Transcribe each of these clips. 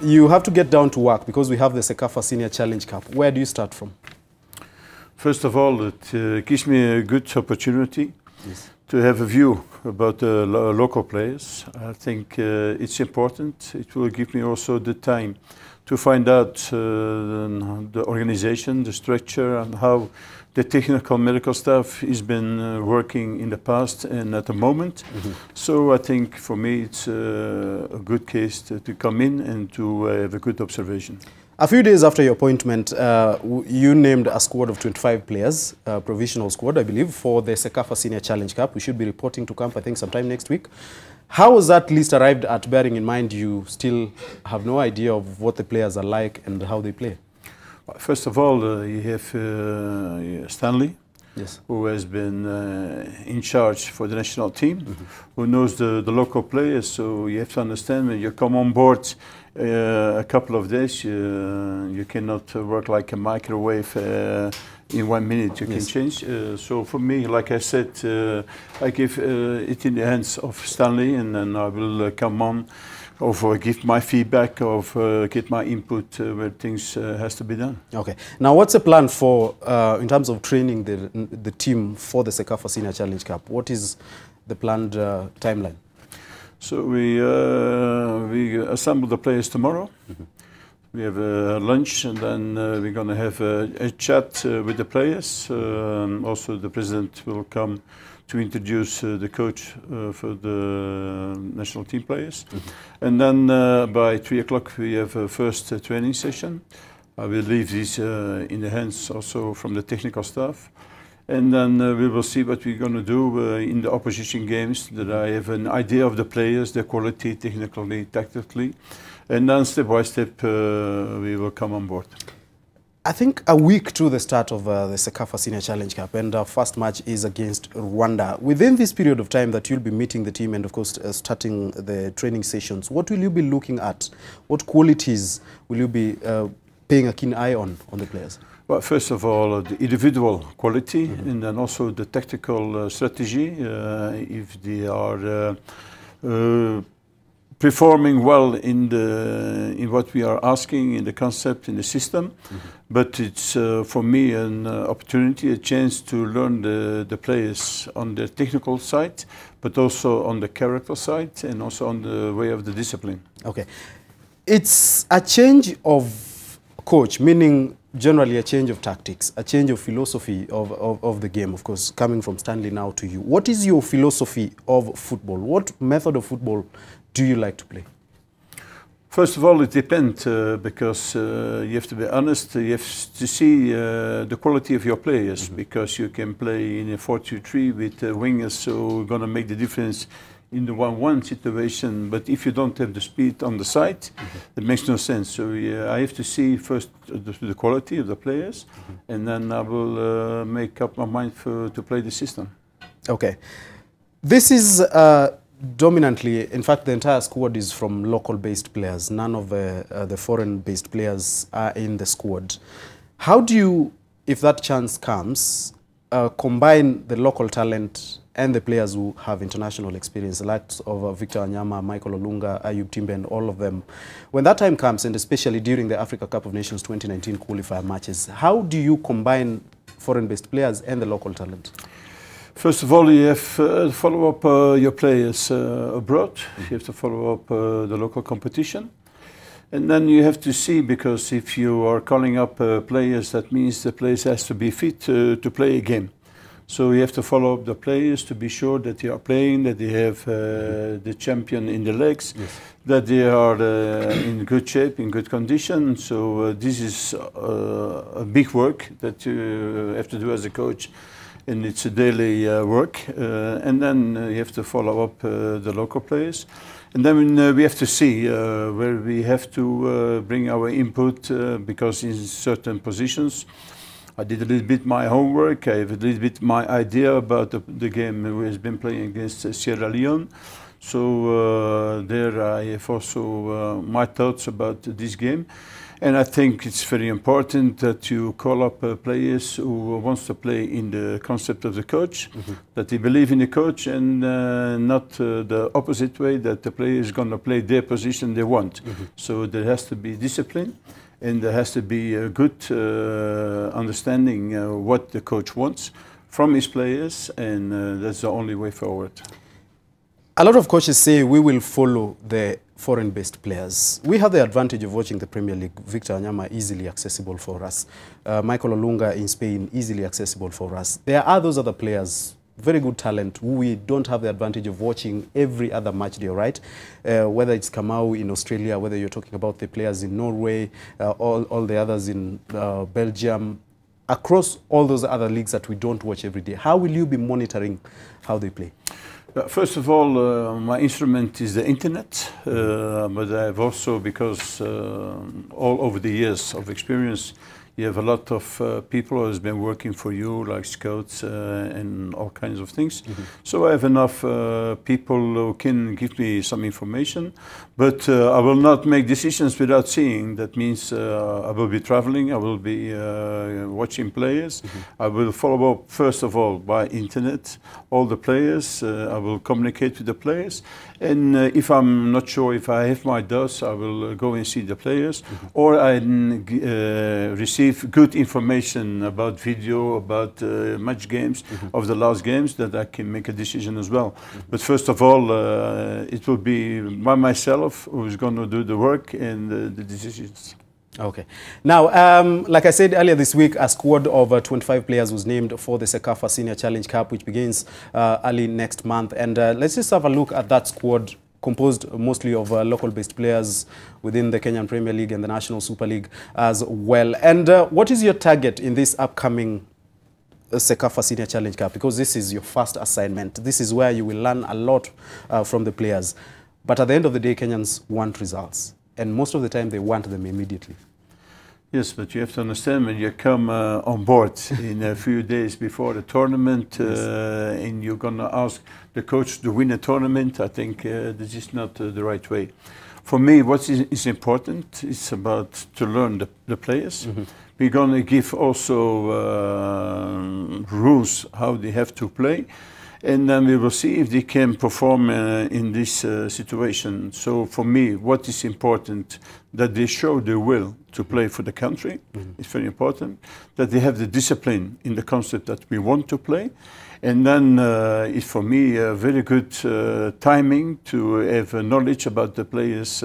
you have to get down to work because we have the Sekafa Senior Challenge Cup. Where do you start from? First of all, it gives me a good opportunity to have a view about the local players. I think it's important. It will give me also the time to find out the organization, the structure, and how the technical medical staff has been working in the past and at the moment. So I think for me it's a good case to come in and to have a good observation. A few days after your appointment, you named a squad of 25 players, a provisional squad, I believe, for the Sekafa Senior Challenge Cup. We should be reporting to camp, I think, sometime next week. How was that list arrived at, bearing in mind you still have no idea of what the players are like and how they play? First of all, you have Stanley, who has been in charge for the national team, who knows the local players. So you have to understand when you come on board a couple of days, you cannot work like a microwave. In 1 minute you can change. So for me, like I said, I give it in the hands of Stanley, and then I will come on, or give my feedback, or get my input where things has to be done. Okay. Now, what's the plan for in terms of training the team for the Sekafa Senior Challenge Cup? What is the planned timeline? So we assemble the players tomorrow. We have a lunch, and then we're going to have a chat with the players. Also, the president will come to introduce the coach for the national team players. And then by 3 o'clock we have a first training session. I will leave this in the hands also from the technical staff. And then we will see what we're going to do in the opposition games, that I have an idea of the players, their quality, technically, tactically. And then step by step we will come on board. I think a week to the start of the Sekafa Senior Challenge Cup, and our first match is against Rwanda. Within this period of time that you'll be meeting the team and, of course, starting the training sessions, what will you be looking at? What qualities will you be paying a keen eye on the players? Well, first of all, the individual quality, and then also the tactical strategy. If they are performing well in what we are asking, in the concept, in the system. But it's for me an opportunity, a chance to learn the players on the technical side, but also on the character side, and also on the way of the discipline. Okay. It's a change of coach, meaning generally a change of tactics, a change of philosophy of the game, of course, coming from Stanley now to you. What is your philosophy of football? What method of football do you like to play? First of all, it depends, because you have to be honest, you have to see the quality of your players, because you can play in a 4-2-3 with wingers, so we're going to make the difference in the 1-1 situation, but if you don't have the speed on the side, it makes no sense. So I have to see first the quality of the players, and then I will make up my mind to play the system. Okay. This is dominantly, in fact, the entire squad is from local-based players. None of the foreign-based players are in the squad. How do you, if that chance comes, combine the local talent and the players who have international experience, the likes of Victor Wanyama, Michael Olunga, Ayub Timbe, and all of them? When that time comes, and especially during the Africa Cup of Nations 2019 qualifier matches, how do you combine foreign-based players and the local talent? First of all, you have to follow up your players abroad. You have to follow up the local competition. And then you have to see, because if you are calling up players, that means the players has to be fit to play a game. So you have to follow up the players to be sure that they are playing, that they have the champion in the legs, that they are in good shape, in good condition. So this is a big work that you have to do as a coach, and it's a daily work. And then you have to follow up the local players. And then we have to see where we have to bring our input, because in certain positions, I did a little bit my homework. I have a little bit my idea about the game we have been playing against Sierra Leone. So there I have also my thoughts about this game. And I think it's very important that you call up players who wants to play in the concept of the coach, that they believe in the coach, and not the opposite way, that the player is going to play their position they want. So there has to be discipline, and there has to be a good understanding what the coach wants from his players, and that's the only way forward. A lot of coaches say we will follow the foreign-based players. We have the advantage of watching the Premier League. Victor Wanyama easily accessible for us. Michael Olunga in Spain easily accessible for us. There are those other players, very good talent, who we don't have the advantage of watching every other match day, right? Whether it's Kamau in Australia, whether you're talking about the players in Norway, all the others in Belgium, across all those other leagues that we don't watch every day. How will you be monitoring how they play? First of all, my instrument is the internet, but I have also, because all over the years of experience, you have a lot of people who has been working for you, like scouts and all kinds of things. So I have enough people who can give me some information, but I will not make decisions without seeing. That means I will be traveling, I will be watching players. I will follow up, first of all, by internet, all the players. I will communicate with the players. And if I'm not sure, if I have my doubts, I will go and see the players, or I receive good information about video, about match games of the last games, that I can make a decision as well. But first of all, it will be by myself who is going to do the work and the decisions. Okay. Now, like I said earlier this week, a squad of 25 players was named for the CECAFA Senior Challenge Cup, which begins early next month. And let's just have a look at that squad, composed mostly of local-based players within the Kenyan Premier League and the National Super League as well. And what is your target in this upcoming CECAFA Senior Challenge Cup? Because this is your first assignment. This is where you will learn a lot from the players. But at the end of the day, Kenyans want results. And most of the time, they want them immediately. Yes, but you have to understand, when you come on board in a few days before the tournament, and you're going to ask the coach to win a tournament, I think this is not the right way. For me, what is important is about to learn the players. We're going to give also rules how they have to play. And then we will see if they can perform in this situation. So for me, what is important, that they show the will to play for the country. It's very important. That they have the discipline in the concept that we want to play. And then it's for me a very good timing to have knowledge about the players'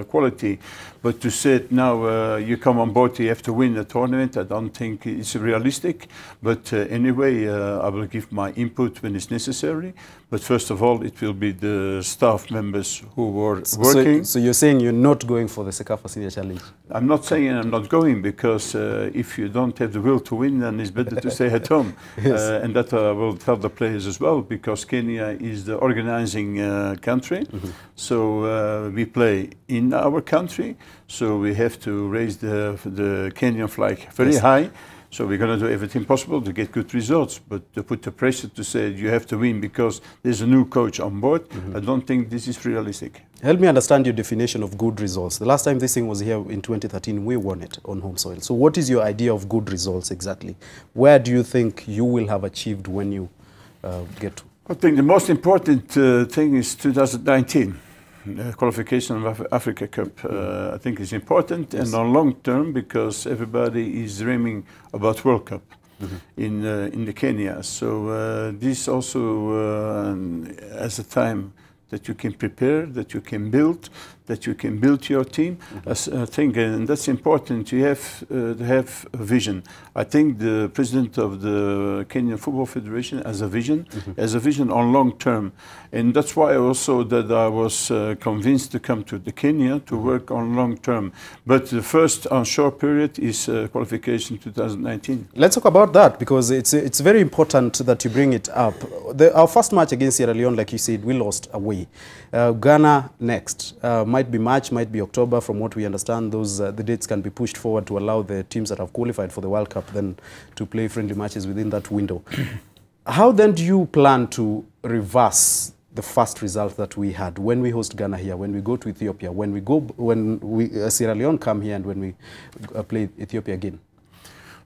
quality. But to say now you come on board, you have to win the tournament, I don't think it's realistic. But anyway, I will give my input when it's necessary. But first of all, it will be the staff members who were working. So you're saying you're not going for the CECAFA Senior Challenge? I'm not saying I'm not going, because if you don't have the will to win, then it's better to stay at home. And that I will tell the players as well, because Kenya is the organizing country. So we play in our country, so we have to raise the Kenyan flag very high. So we're going to do everything possible to get good results, but to put the pressure to say you have to win because there's a new coach on board, I don't think this is realistic. Help me understand your definition of good results. The last time this thing was here in 2013, we won it on home soil. So what is your idea of good results exactly? Where do you think you will have achieved when you get to? I think the most important thing is 2019. Qualification of Africa Cup, I think is important, and on long term, because everybody is dreaming about World Cup in the Kenya. So this also as a time that you can prepare, that you can build your team. I think, and that's important. You have to have a vision. I think the president of the Kenyan Football Federation has a vision on long term, and that's why also that I was convinced to come to the Kenya to work on long term. But the first on short period is qualification 2019. Let's talk about that, because it's very important that you bring it up. Our first match against Sierra Leone, like you said, we lost away. Ghana next. Might be March, might be October. From what we understand, the dates can be pushed forward to allow the teams that have qualified for the World Cup then to play friendly matches within that window. How then do you plan to reverse the first result that we had when we host Ghana here, when we go to Ethiopia, when Sierra Leone come here, and when we play Ethiopia again?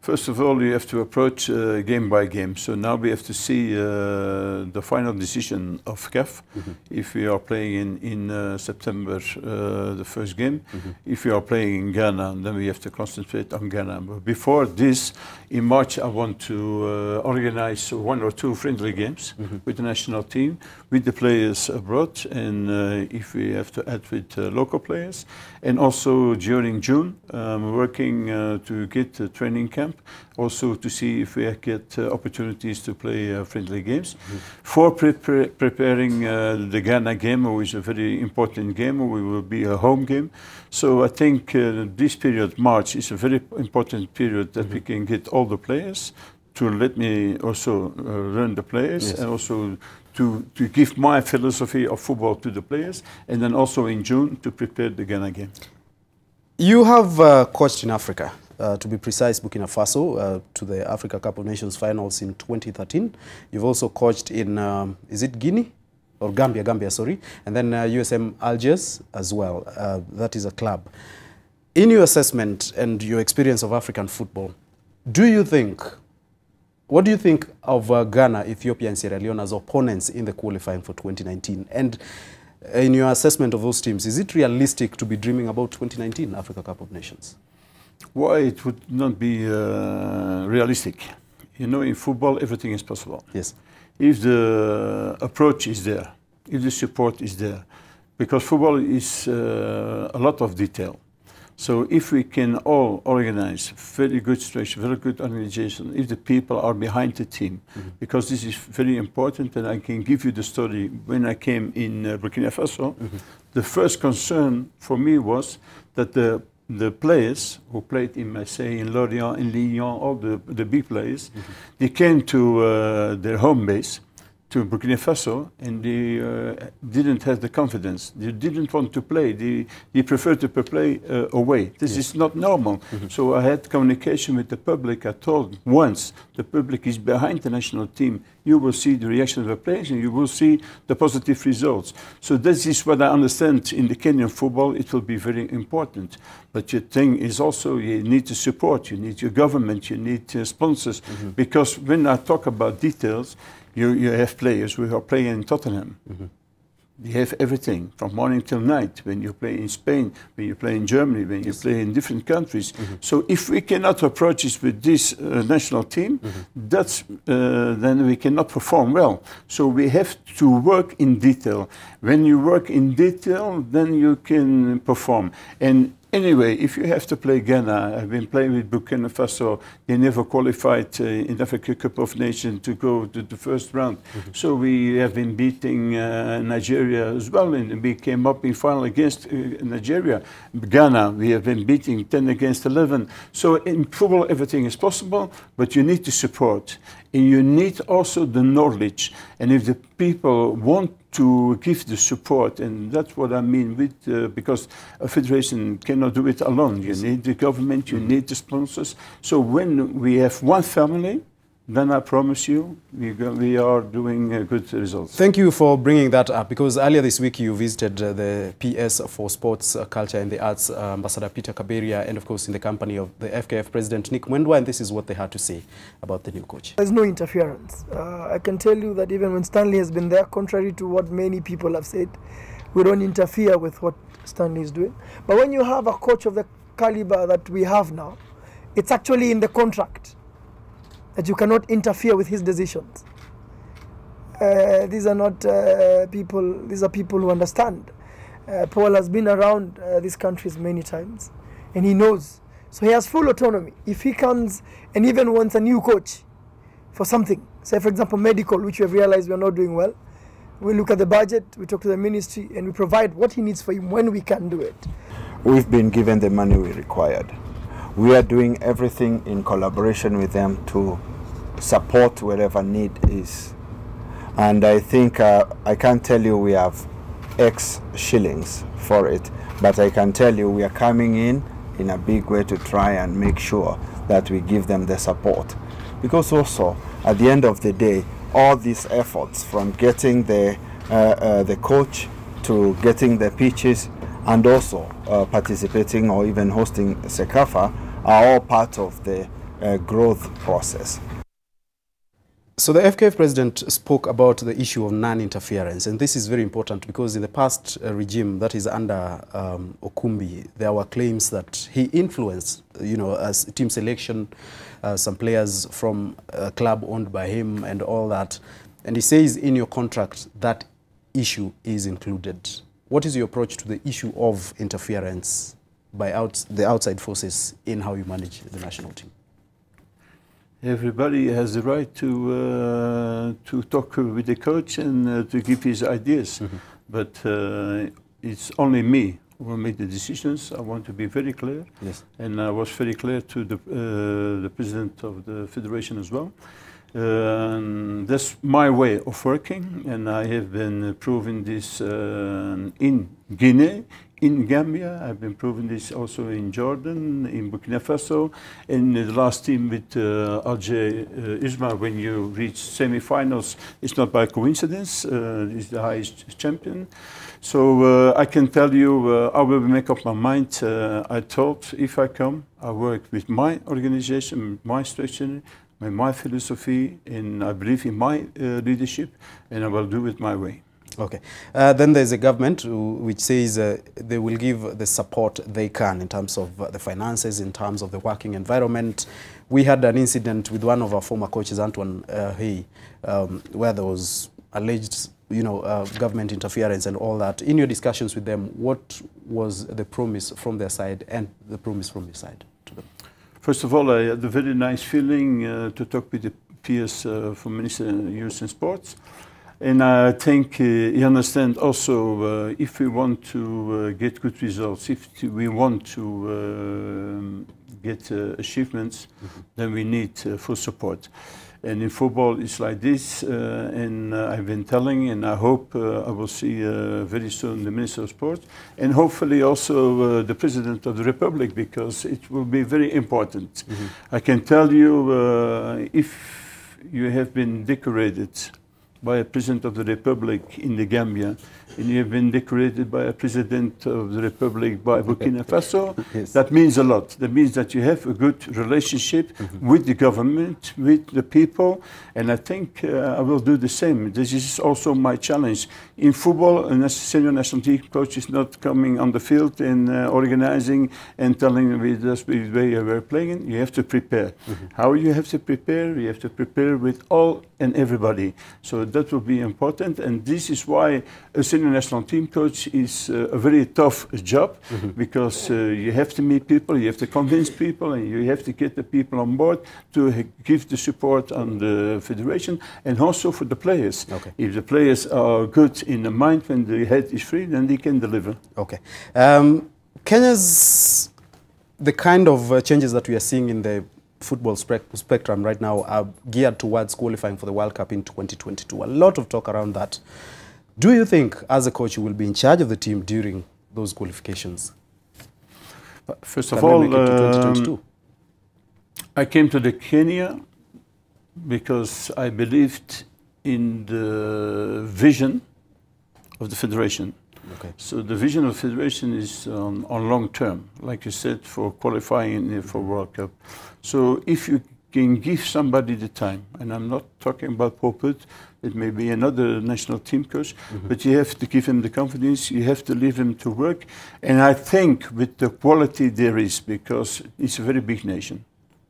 First of all, you have to approach game by game. So now we have to see the final decision of CAF. If we are playing in September the first game, if we are playing in Ghana, then we have to concentrate on Ghana. But before this, in March, I want to organize 1 or 2 friendly games with the national team, with the players abroad, and if we have to add with local players. And also during June, working to get a training camp, also to see if we get opportunities to play friendly games. For preparing the Ghana game, which is a very important game, we will be a home game. So I think this period, March, is a very important period that we can get all the players to let me also learn the players, and also to give my philosophy of football to the players, and then also in June to prepare the Ghana game. You have coached in Africa, to be precise, Burkina Faso, to the Africa Cup of Nations finals in 2013. You've also coached in, is it Guinea? Or Gambia, sorry. And then USM Algiers as well. That is a club. In your assessment and your experience of African football, what do you think of Ghana, Ethiopia, and Sierra Leone as opponents in the qualifying for 2019? And in your assessment of those teams, is it realistic to be dreaming about 2019 Africa Cup of Nations? Why it would not be realistic? You know, in football, everything is possible. Yes. If the approach is there, if the support is there, because football is a lot of detail. So if we can all organize very good situation, very good organization, if the people are behind the team, because this is very important, and I can give you the story. When I came in Burkina Faso, the first concern for me was that the players who played in Marseille, in Lorient, in Lyon, all the big players, they came to their home base, to Burkina Faso, and they didn't have the confidence. They didn't want to play. They preferred to play away. This is not normal. So I had communication with the public. I told once the public is behind the national team, you will see the reaction of the players and you will see the positive results. So this is what I understand in the Kenyan football. It will be very important. But your thing is also you need to support, you need your government, you need sponsors. Because when I talk about details, you have players who are playing in Tottenham. They have everything from morning till night. When you play in Spain, when you play in Germany, when you play in different countries. So if we cannot approach this with this national team, then we cannot perform well. So we have to work in detail. When you work in detail, then you can perform. And anyway, if you have to play Ghana, I've been playing with Burkina Faso. They never qualified in the Africa Cup of Nations to go to the first round. So we have been beating Nigeria as well, and we came up in final against Nigeria. Ghana, we have been beating 10 against 11. So in football, everything is possible, but you need to support. And you need also the knowledge. And if the people want to give the support, and that's what I mean with, because a federation cannot do it alone. You need the government, you need the sponsors. So when we have one family, then I promise you, we are doing good results. Thank you for bringing that up, because earlier this week you visited the PS for Sports, Culture and the Arts, Ambassador Peter Kaberia, and of course in the company of the FKF President Nick Mwendwa, and this is what they had to say about the new coach. There's no interference. I can tell you that even when Stanley has been there, contrary to what many people have said, we don't interfere with what Stanley is doing. But when you have a coach of the caliber that we have now, it's actually in the contract that you cannot interfere with his decisions. These are not people, these are people who understand. Paul has been around these countries many times, and he knows. So he has full autonomy. If he comes and even wants a new coach for something, say for example medical, which we have realized we are not doing well, we look at the budget, we talk to the ministry, and we provide what he needs for him when we can do it. We've been given the money we required. We are doing everything in collaboration with them to support wherever need is. And I think I can't tell you we have X shillings for it, but I can tell you we are coming in a big way to try and make sure that we give them the support. Because also, at the end of the day, all these efforts from getting the the coach to getting the pitches and also participating or even hosting Sekafa are all part of the growth process. So the FKF president spoke about the issue of non-interference, and this is very important because in the past regime that is under Okumbi, there were claims that he influenced, you know, as team selection, some players from a club owned by him and all that. And he says in your contract that issue is included. What is your approach to the issue of interference by the outside forces in how you manage the national team? Everybody has the right to talk with the coach and to give his ideas. Mm-hmm. But it's only me who will make the decisions. I want to be very clear. Yes. And I was very clear to the president of the federation as well. That's my way of working, and I have been proving this in Guinea, in Gambia. I've been proving this also in Jordan, in Burkina Faso, in the last team with Alger Isma. When you reach semi-finals, it's not by coincidence. It's the highest champion. So I can tell you, I will make up my mind. I thought if I come, I work with my organization, my structure, my philosophy, and I believe in my leadership, and I will do it my way. Okay. Then there's a government which says they will give the support they can in terms of the finances, in terms of the working environment. We had an incident with one of our former coaches, Antoine Hey, where there was alleged, government interference and all that. In your discussions with them, what was the promise from their side and the promise from your side to them? First of all, I had a very nice feeling to talk with the peers from Minister of Youth and Sports. And I think he understands also if we want to get good results, if we want to get achievements, then we need full support. And in football, it's like this, and I've been telling, and I hope I will see very soon the Minister of Sport, and hopefully also the President of the Republic, because it will be very important. I can tell you, if you have been decorated by a President of the Republic in the Gambia, and you have been decorated by a President of the Republic by Burkina Faso, yes. That means a lot. That means that you have a good relationship with the government, with the people, and I think I will do the same. This is also my challenge. In football, a senior national team coach is not coming on the field and organizing and telling me that's the way we're playing. You have to prepare. How you have to prepare? You have to prepare with all and everybody. So that will be important, and this is why a senior national team coach is a very tough job, because you have to meet people, you have to convince people, and you have to get the people on board to give the support on the federation and also for the players. Okay. If the players are good in the mind, when the head is free, then they can deliver. Okay. Kenya's, the kind of changes that we are seeing in the football spectrum right now are geared towards qualifying for the World Cup in 2022. A lot of talk around that. Do you think, as a coach, you will be in charge of the team during those qualifications? First of all, I came to the Kenya because I believed in the vision of the federation. Okay. So the vision of the federation is on long term, like you said, for qualifying for World Cup. So if you can give somebody the time, and I'm not talking about Poput, it may be another national team coach, but you have to give him the confidence, you have to leave him to work. And I think with the quality there is, because it's a very big nation,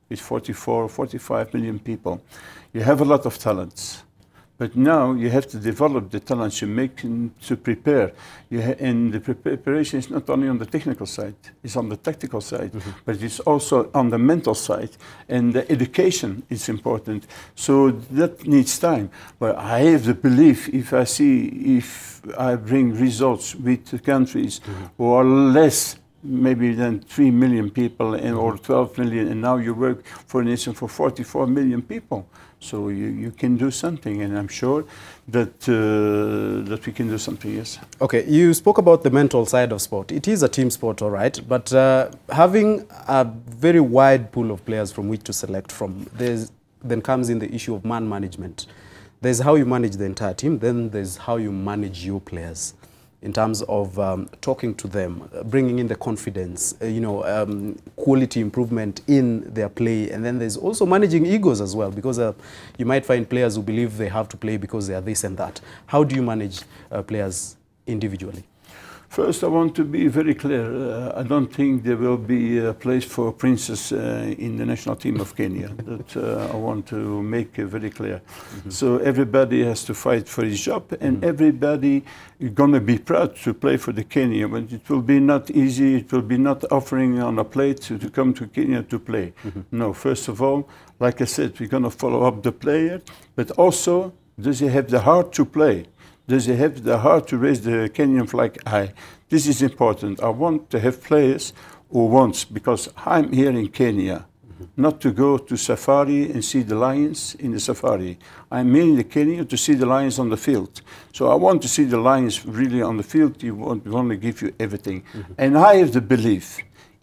with 44, 45 million people, you have a lot of talents. But now you have to develop the talents you make to prepare. And the preparation is not only on the technical side, it's on the tactical side, but it's also on the mental side. And the education is important. So that needs time. But I have the belief, if I bring results with countries who are less maybe than 3 million people or 12 million, and now you work for a nation for 44 million people. So you can do something, and I'm sure that that we can do something, yes. Okay, you spoke about the mental side of sport. It is a team sport, all right, but having a very wide pool of players from which to select from, then comes in the issue of man management. There's how you manage the entire team, then there's how you manage your players in terms of talking to them, bringing in the confidence, quality improvement in their play. And then there's also managing egos as well, because you might find players who believe they have to play because they are this and that. How do you manage players individually? First, I want to be very clear. I don't think there will be a place for princes in the national team of Kenya. That I want to make very clear. So everybody has to fight for his job, and everybody is going to be proud to play for the Kenya. But it will be not easy. It will be not offering on a plate to come to Kenya to play. No, first of all, like I said, we're going to follow up the player, but also, does he have the heart to play? Does he have the heart to raise the Kenyan flag high? This is important. I want to have players who want, because I'm here in Kenya, not to go to safari and see the lions in the safari. I'm here in Kenya to see the lions on the field. So I want to see the lions really on the field. We want to give you everything. And I have the belief,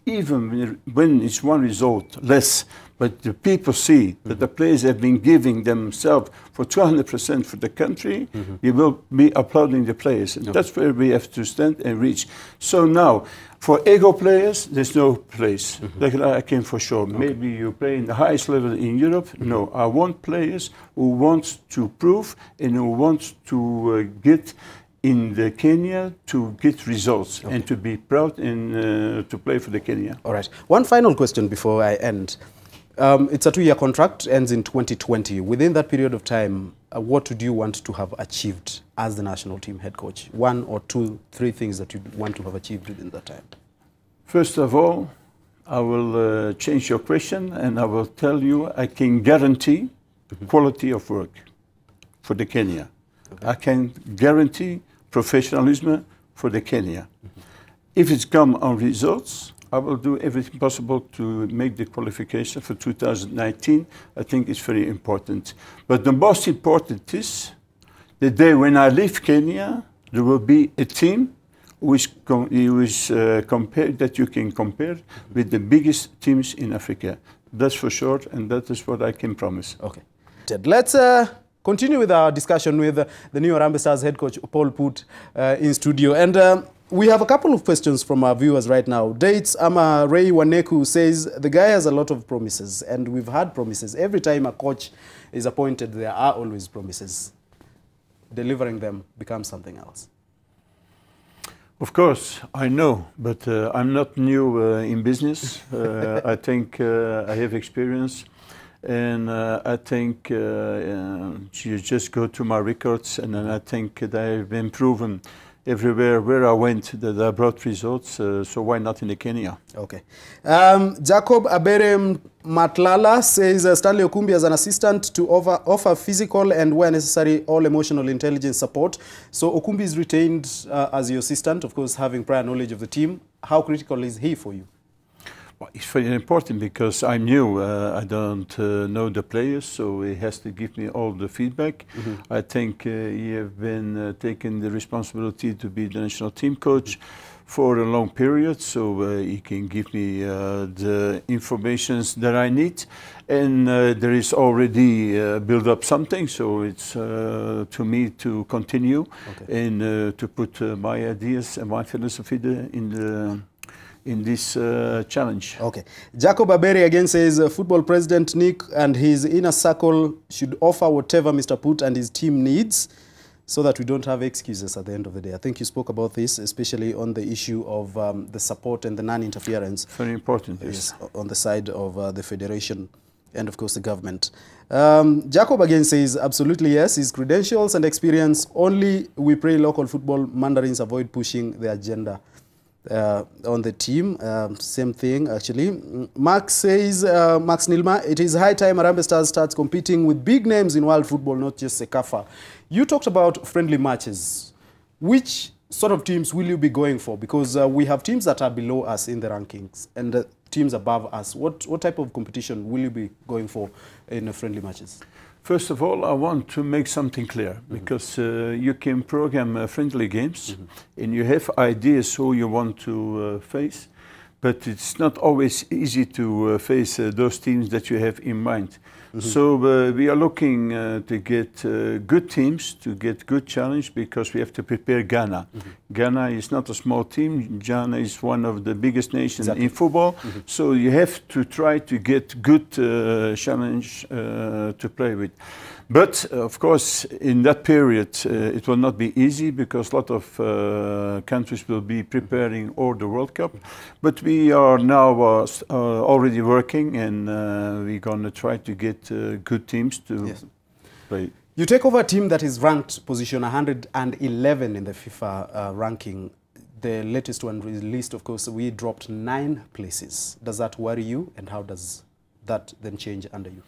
even when it's one result less, but the people see that the players have been giving themselves for 200% for the country, they will be applauding the players. And that's where we have to stand and reach. So now, for ego players, there's no place. Like I can for sure. Maybe you play in the highest level in Europe. No, I want players who want to prove and who want to get in the Kenya to get results and to be proud and to play for the Kenya. All right. One final question before I end. It's a 2-year contract, ends in 2020. Within that period of time, what would you want to have achieved as the national team head coach? 1 or 2, 3 things that you want to have achieved within that time. First of all, I will change your question and I will tell you I can guarantee quality of work for the Kenya. I can guarantee professionalism for the Kenya. If it's come on results, I will do everything possible to make the qualification for 2019. I think it's very important. But the most important is the day when I leave Kenya, there will be a team which compared, that you can compare with the biggest teams in Africa. That's for sure, and that is what I can promise. Okay. Let's continue with our discussion with the new Harambee Stars head coach, Paul Put, in studio. And we have a couple of questions from our viewers right now. Dates Ama Ray Waneku says, the guy has a lot of promises, and we've had promises. Every time a coach is appointed, there are always promises. Delivering them becomes something else. Of course, I know, but I'm not new in business. I think I have experience, and I think you just go to my records, and then I think they've been proven everywhere where I went that I brought results, so why not in the Kenya? Okay. Jacob Abere Matlala says Stanley Okumbi as an assistant to offer physical and where necessary all emotional intelligence support. So Okumbi is retained as your assistant, of course having prior knowledge of the team. How critical is he for you? Well, it's very important because I'm new. I don't know the players, so he has to give me all the feedback. I think he has been taking the responsibility to be the national team coach for a long period, so he can give me the information that I need. And there is already built up something, so it's to me to continue and to put my ideas and my philosophy in this challenge. Okay. Jacob Aberi again says football president Nick and his inner circle should offer whatever Mr. Put and his team needs so that we don't have excuses at the end of the day. I think you spoke about this, especially on the issue of the support and the non-interference. Very important, yes. On the side of the federation and of course the government. Jacob again says, absolutely yes, his credentials and experience, only we pray local football mandarins avoid pushing the agenda on the team. Same thing actually. Max says, Max Nilma, it is high time Harambee Stars starts competing with big names in world football, not just Sekafa. You talked about friendly matches. Which sort of teams will you be going for? Because we have teams that are below us in the rankings and teams above us. What type of competition will you be going for in friendly matches? First of all, I want to make something clear, because you can program friendly games and you have ideas who you want to face, but it's not always easy to face those teams that you have in mind. So we are looking to get good teams, to get good challenge, because we have to prepare Ghana. Ghana is not a small team. Ghana is one of the biggest nations in football. So you have to try to get good challenge to play with. But of course, in that period, it will not be easy, because a lot of countries will be preparing for the World Cup. But we are now already working, and we're going to try to get good teams to play. You take over a team that is ranked position 111 in the FIFA ranking. The latest one released, of course, we dropped 9 places. Does that worry you, and how does that then change under you?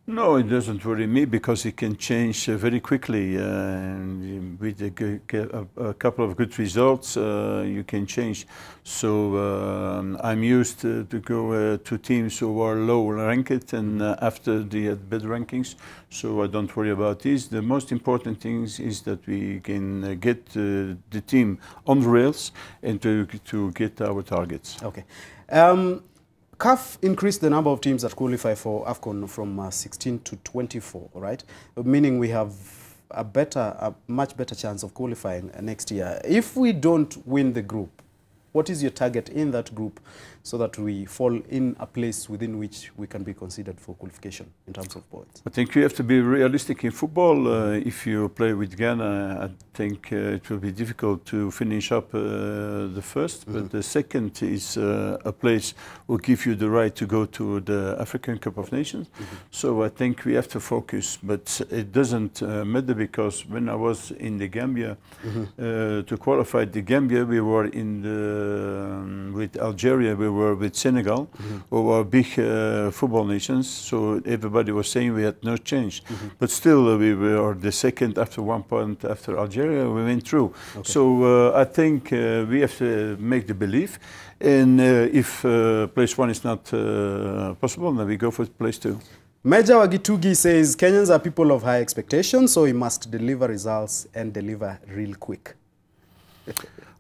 No, it doesn't worry me, because it can change very quickly. With a couple of good results, you can change. So I'm used to go to teams who are low ranked, and after they had better rankings. So I don't worry about this. The most important thing is that we can get the team on the rails and to get our targets. Okay. CAF increased the number of teams that qualify for AFCON from 16 to 24, right? Meaning we have a much better chance of qualifying next year. If we don't win the group, what is your target in that group, so that we fall in a place within which we can be considered for qualification in terms of points? I think you have to be realistic in football. If you play with Ghana, I think it will be difficult to finish up the first. But the second is a place will give you the right to go to the African Cup of Nations. So I think we have to focus. But it doesn't matter, because when I was in the Gambia, to qualify the Gambia, we were in the, with Algeria, we were with Senegal, who were big football nations, so everybody was saying we had no change. But still, we were the second after 1 point after Algeria, we went through. So I think we have to make the belief, and if place 1 is not possible, then we go for place 2. Major Wagitugi says Kenyans are people of high expectations, so we must deliver results and deliver real quick.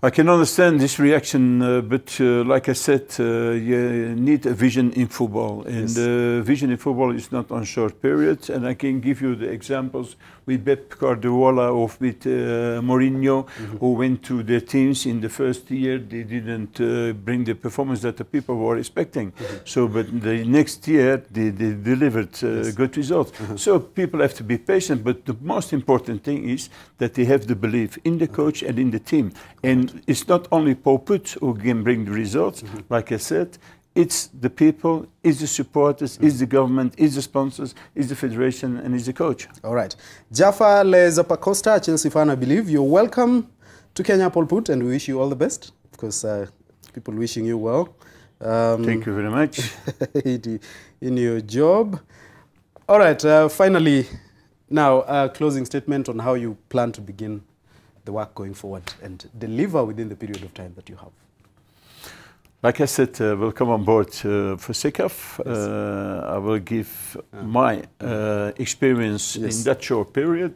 I can understand this reaction, but like I said, you need a vision in football. And the vision in football is not on short periods. And I can give you the examples with Pep Guardiola or with Mourinho, who went to their teams in the first year. They didn't bring the performance that the people were expecting. So, but the next year, they delivered good results. So people have to be patient. But the most important thing is that they have the belief in the coach and in the team. And it's not only Paul Put who can bring the results. Like I said, it's the people, it's the supporters, it's the government, it's the sponsors, it's the federation, and it's the coach. All right. Jaffa Lezapacosta, Chelsea fan, I believe. You're welcome to Kenya, Paul Put, and we wish you all the best. Of course, people wishing you well. Thank you very much. in your job. All right. Finally, now, a closing statement on how you plan to begin the work going forward and deliver within the period of time that you have. Like I said, we'll come on board for CECAF. I will give my experience in that short period,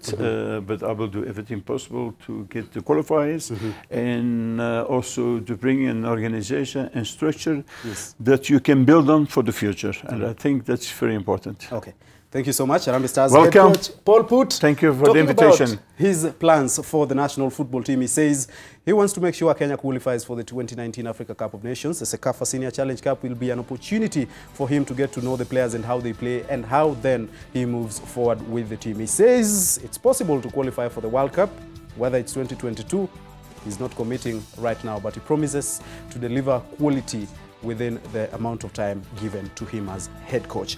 but I will do everything possible to get the qualifiers and also to bring an organization and structure that you can build on for the future. And I think that's very important. Okay. Thank you so much, Harambee Stars Welcome. head coach Paul Put. Thank you for the invitation. About his plans for the national football team. He says he wants to make sure Kenya qualifies for the 2019 Africa Cup of Nations. The CECAFA Senior Challenge Cup will be an opportunity for him to get to know the players and how they play and how then he moves forward with the team. He says it's possible to qualify for the World Cup, whether it's 2022. He's not committing right now, but he promises to deliver quality within the amount of time given to him as head coach.